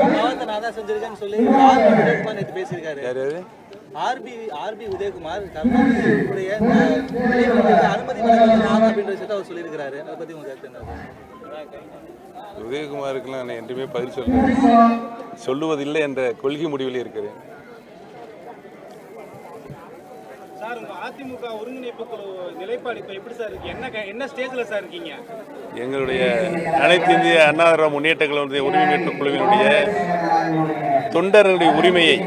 பாவத்தை நான் தான் செஞ்சிருக்கேன்னு சொல்லி உதயகுமார் நேற்று பேசியிருக்காரு. ஆர்பி உதயகுமார் கருணாநிதியுடைய அனுமதி அப்படின்ற விஷயத்தை அவர் சொல்லியிருக்கிறாரு. அதை பத்தி உங்க கருத்து என்ன? உதயகுமாருக்கெல்லாம் நான் என்றுமே பதில் சொல்லுவதில்லை என்ற கொள்கை முடிவில் இருக்கிறேன். சார், உங்க அதிமுக ஒருங்கிணைப்பு குழு நிலைப்பாடு இப்ப எப்படி சார் இருக்கு? என்ன ஸ்டேஜ்ல சார் இருக்கீங்க? எங்களுடைய அனைத்து இந்திய அண்ணா திராவிட முன்னேற்ற கழகத்தினுடைய ஒருங்கிணைப்பு குழுவினுடைய தொண்டர்களுடைய உரிமையை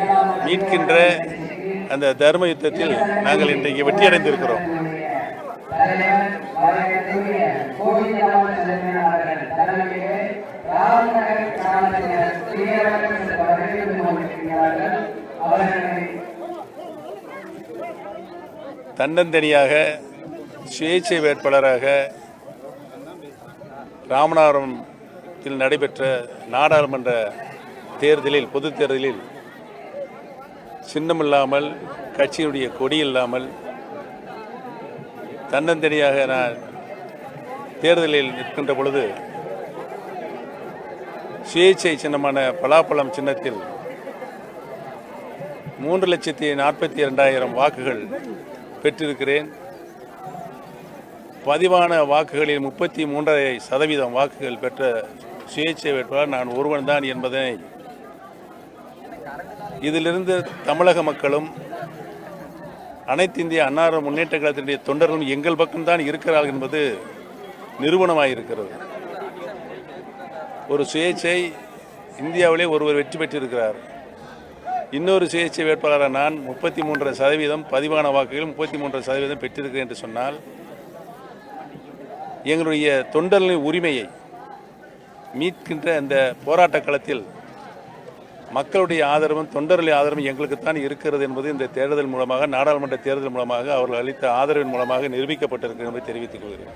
மீட்கின்ற அந்த தர்ம யுத்தத்தில் நாங்கள் இன்றைக்கு வெற்றியடைந்திருக்கிறோம். தன்னந்தனியாக சுயேட்சை வேட்பாளராக ராமநாதபுரத்தில் நடைபெற்ற நாடாளுமன்ற தேர்தலில் பொதுத் தேர்தலில் சின்னமில்லாமல் கட்சியினுடைய கொடி இல்லாமல் தன்னந்தனியாக நான் தேர்தலில் நிற்கின்ற பொழுது சுயேட்சை சின்னமான பலாப்பழம் சின்னத்தில் 3,42,000 வாக்குகள் பெற்றிருக்கிறேன். பதிவான வாக்குகளில் 33.5% வாக்குகள் பெற்ற சுயேட்சை வேட்பாளர் நான் ஒருவன் தான் என்பதனை இதிலிருந்து தமிழக மக்களும் அனைத்து இந்திய அண்ணா திராவிட முன்னேற்ற கழகத்தினுடைய தொண்டர்களும் எங்கள் பக்கம்தான் இருக்கிறார்கள் என்பது நிரூபணமாயிருக்கிறது. ஒரு சுயேட்சை இந்தியாவிலே ஒருவர் வெற்றி பெற்றிருக்கிறார். இன்னொரு சுயேட்சை வேட்பாளராக நான் 33% பதிவான வாக்குகள் 33% பெற்றிருக்கிறேன் என்று சொன்னால் எங்களுடைய தொண்டர்களின் உரிமையை மீட்கின்ற அந்த போராட்ட களத்தில் மக்களுடைய ஆதரவும் தொண்டர்களின் ஆதரவும் எங்களுக்குத்தான் இருக்கிறது என்பது இந்த தேர்தல் மூலமாக நாடாளுமன்ற தேர்தல் மூலமாக அவர்கள் அளித்த ஆதரவின் மூலமாக நிரூபிக்கப்பட்டிருக்கிறது என்பதை தெரிவித்துக் கொள்கிறேன்.